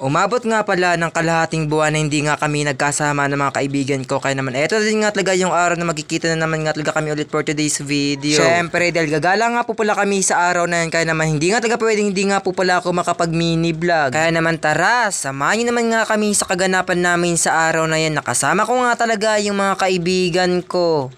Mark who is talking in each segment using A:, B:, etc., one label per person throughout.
A: Umabot nga pala ng kalahating buwan na hindi nga kami nagkasama ng mga kaibigan ko. Kaya naman eto din nga talaga yung araw na magkikita na naman nga talaga kami ulit for today's video. Syempre dahil gagala nga po pala kami sa araw na yan. Kaya naman hindi nga talaga pwedeng hindi nga po pala ako makapag mini vlog. Kaya naman tara, samahan nyo naman nga kami sa kaganapan namin sa araw na yan. Nakasama ko nga talaga yung mga kaibigan ko.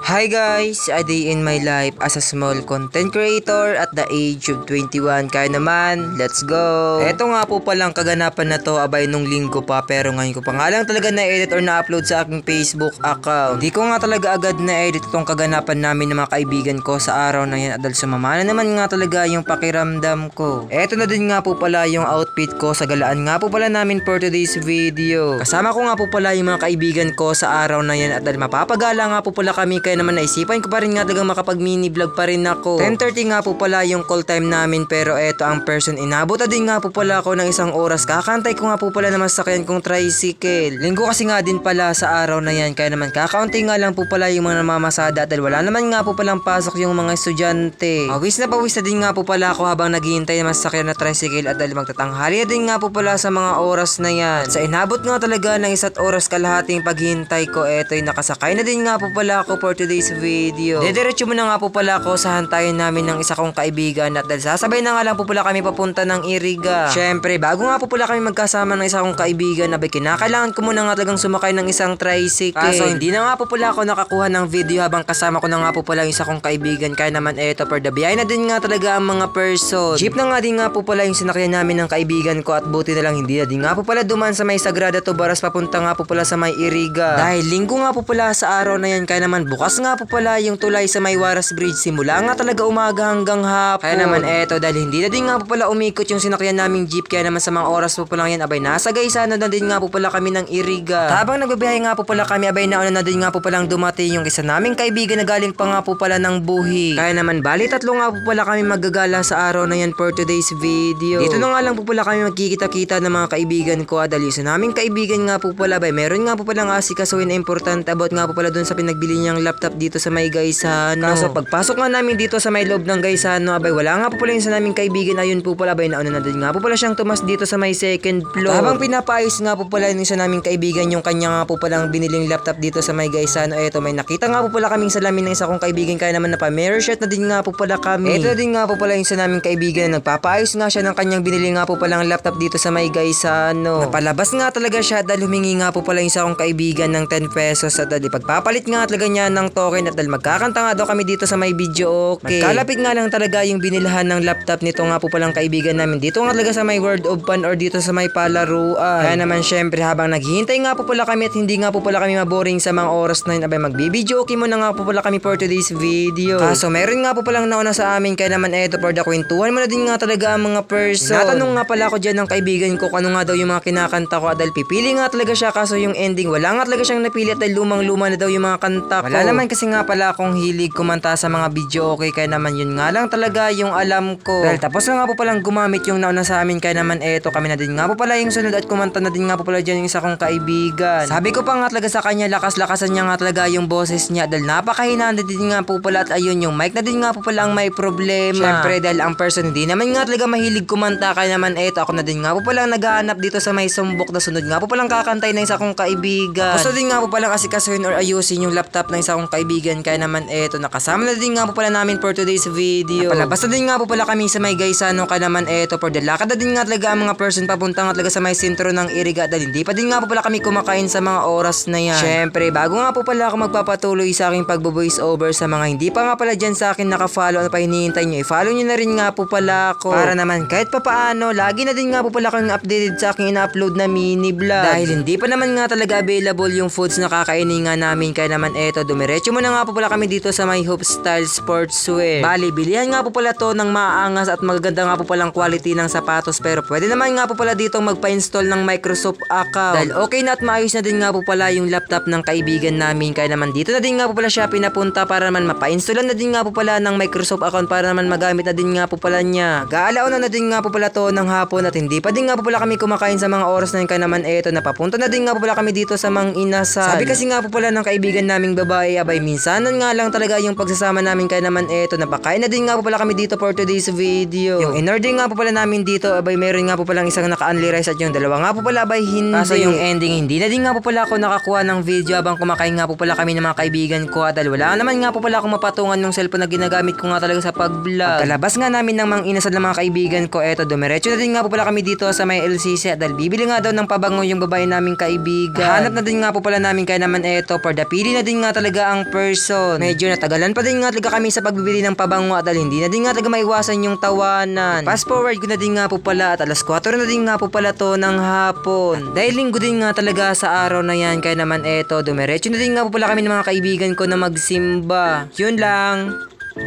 A: Hi guys! A day in my life as a small content creator at the age of 21. Kaya naman, let's go! Eto nga po palang kaganapan na to abay nung linggo pa, pero ngayon ko pa nga lang talaga na-edit or na-upload sa aking Facebook account. Hindi ko nga talaga agad na-edit itong kaganapan namin ng mga kaibigan ko sa araw na yan at dahil sumama na naman nga talaga yung pakiramdam ko. Eto na din nga po pala yung outfit ko sa galaan nga po pala namin for today's video. Kasama ko nga po pala yung mga kaibigan ko sa araw na yan at dahil mapapagala nga po pala kami kaya naman naisipan ko pa rin nga talagang makapag mini vlog pa rin ako. 10:30 nga po pala yung call time namin pero eto ang person inabot na din nga po pala ako ng isang oras. Kakantay ko nga po pala na masakyan kong tricycle. Linggo kasi nga din pala sa araw na yan kaya naman kakaunti nga lang po pala yung mga namamasada dahil wala naman nga po palang pasok yung mga estudyante. Pawis na din nga po pala ako habang naghihintay na masakyan na tricycle at dahil magtatanghali na din nga po pala sa mga oras na yan. At sa inabot nga talaga ng 1 oras kalahating paghihintay ko eto'y nakasakay na din nga po pala ako for today's video. Dediretso muna nga po pala ako sa hantayan namin ng isa kong kaibigan at dahil sasabay na nga lang po pala kami papunta ng Iriga. Syempre, bago nga po pala kami magkasama ng isa kong kaibigan abay kinakailangan ko muna nga talagang sumakay ng isang tricycle. Kaso hindi na nga po pala ako nakakuha ng video habang kasama ko na nga po pala yung isa kong kaibigan kaya naman eto for the biyahe na din nga talaga ang mga person. Jeep na nga din nga po pala yung sinakyan namin ng kaibigan ko at buti na lang hindi na din nga po pala duman sa may Sagrada Tobaras papunta nga po pala sa may Iriga. Dahil linggo nga po pala sa araw na yan kaya naman bukas nga po pala yung tulay sa may Waras Bridge simula nga talaga umaga hanggang hapon. Kaya naman eto dahil hindi na din nga po pala umikot yung sinakyan naming jeep kaya naman sa mga oras po pala yan abay nasa Gaisano na din nga po pala kami ng Iriga. Habang nagbabiyahe nga po pala kami abay nauna na din nga po palang dumating yung isa naming kaibigan na galing pa nga po pala ng Buhi. Kaya naman bali tatlo nga po pala kami maggagala sa araw na yan for today's video. Dito na nga lang po pala kami magkikita-kita ng mga kaibigan ko at dahil isa naming kaibigan nga po pala abay meron nga po palang asikasuhin na importante about nga po pala dun sa pinagbili niyang laptop dito sa may Gaisano. Kaso pagpasok nga namin dito sa may loob ng Gaisano abay wala nga po pala yung sa naming kaibigan ayun po pala abay nauna na din nga po pala siyang tumas dito sa may second floor. At habang pinapaayos nga po pala yung isa naming kaibigan yung kanya nga po palang biniling laptop dito sa may Gaisano eto may nakita nga po pala kaming salamin ng isa kong kaibigan kaya naman napa-mirror shirt na din nga po pala kami. Eto na din nga po pala yung sa naming kaibigan na nagpapaayos nga siya ng kanyang binili nga po palang laptop dito sa may Gaisano. Napalabas nga talaga siya dahil humingi nga po pala yung isa kong kaibigan ng 10 pesos at dahil pagpapalit nga talaga niya ng token at dahil magkakanta nga daw kami dito sa may video okay. Magkalapit nga lang talaga yung binilhan ng laptop nito nga po palang kaibigan namin dito nga talaga sa may World of Fun or dito sa may palaruan. Kaya naman syempre habang naghihintay nga po pala kami at hindi nga po pala kami maboring sa mga oras na yun abay magbibideo okay muna nga po pala kami for today's video. Kaso meron nga po palang nauna sa amin kaya naman eto for the kwentuhan mo na din nga talaga ang mga person. Natanong nga pala ako dyan ng kaibigan ko kung ano nga daw yung mga kinakanta ko at dahil pipili nga talaga siya kaso yung ending wala nga talaga siyang napili at dahil lumang-luma na daw yung mga kanta ko. Wala naman kasi nga pala akong hilig kumanta sa mga video okay kaya naman yun nga lang talaga yung alam ko. Dahil tapos na nga po palang gumamit yung nauna sa amin kaya naman eto kami na din nga po pala yung sunod at kumanta na din nga po pala dyan yung isa kong kaibigan. Sabi ko pa nga talaga sa kanya lakas-lakasan niya nga talaga yung boses niya dahil napakahina na din nga po pala at ayun yung mic na din nga po pala ang may problema. Syempre dahil ang person hindi naman nga talaga mahilig kumanta kaya naman eto ako na din nga po palang naghahanap dito sa may sumbok na sunod nga po palang kakantay ng isa kong kaibigan. Gusto din nga po palang asikasuhin or ayusin yung laptop ng isa kong kaibigan kaya naman eto nakasama na din nga po pala namin for today's video. Napalabas na din nga po pala kami sa may Gaisano kaya naman eto for the lakad na din nga talaga ang mga person papunta nga talaga sa may sentro ng Iriga dahil hindi pa din nga po pala kami kumakain sa mga oras na yan. Syempre bago nga po pala ako magpapatuloy sa aking pagbo-voice over sa mga hindi pa nga pala dyan sa akin naka-follow ano pa hinihintay nyo i-follow nyo na rin nga po pala ako para naman kahit papaano lagi na din nga po pala akong updated sa aking ina-upload na mini vlog dahil hindi pa naman nga talaga available yung foods na kakainin nga namin kaya naman eto dumiretso muna nga po pala kami dito sa may Hope Style Sportswear. Bali bilihan nga po pala to ng maangas at magaganda nga po palang quality ng sapatos pero pwede naman nga po pala dito magpa-install ng Microsoft account dahil okay na at maayos na din nga po pala yung laptop ng kaibigan namin kaya naman dito na din nga po pala siya pinapunta para naman mapa-installan na din nga po pala ng Microsoft account para naman magamit na din nga po pala niya. Gaalaon na din nga po pala to ng hapon at hindi pa din nga po pala kami kumakain sa mga oras na yun kaya naman eto napapunta na din nga po pala kami dito sa Mang Inasal. Sabi kasi nga po pala ng kaibigan naming babae abay minsanan nga lang talaga yung pagsasama namin kaya naman eto napakain na din nga po pala kami dito for today's video. Yung in-order nga po pala namin dito abay meron nga po palang isang naka-only rice at yung dalawa nga po pala abay hindi. Kaso yung ending hindi na din nga po pala ako nakakuha ng video habang kumakain nga po pala kami ng mga kaibigan ko at dahil wala naman nga po pala akong mapatungan ng cellphone na ginagamit ko nga talaga sa pag-vlog. Pagkalabas nga namin ng mga inasal ng mga kaibigan ko eto dumiretso na din nga po pala kami dito sa may LCC at dahil bibili nga daw ng pabango yung babae naming kaibigan. Hanap na din nga po pala namin kaya naman eto for the pili na din nga talaga ang person. Medyo natagalan pa din nga talaga kami sa pagbibili ng pabango at dahil hindi na din nga talaga maiwasan yung tawanan. Fast forward ko na din nga po pala at alas 4 na din nga po pala to ng hapon. Dahil linggo din nga talaga sa araw na yan kaya naman eto dumiretso na din nga po pala kami ng mga kaibigan ko na magsimba. Yun lang.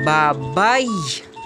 A: Bye-bye!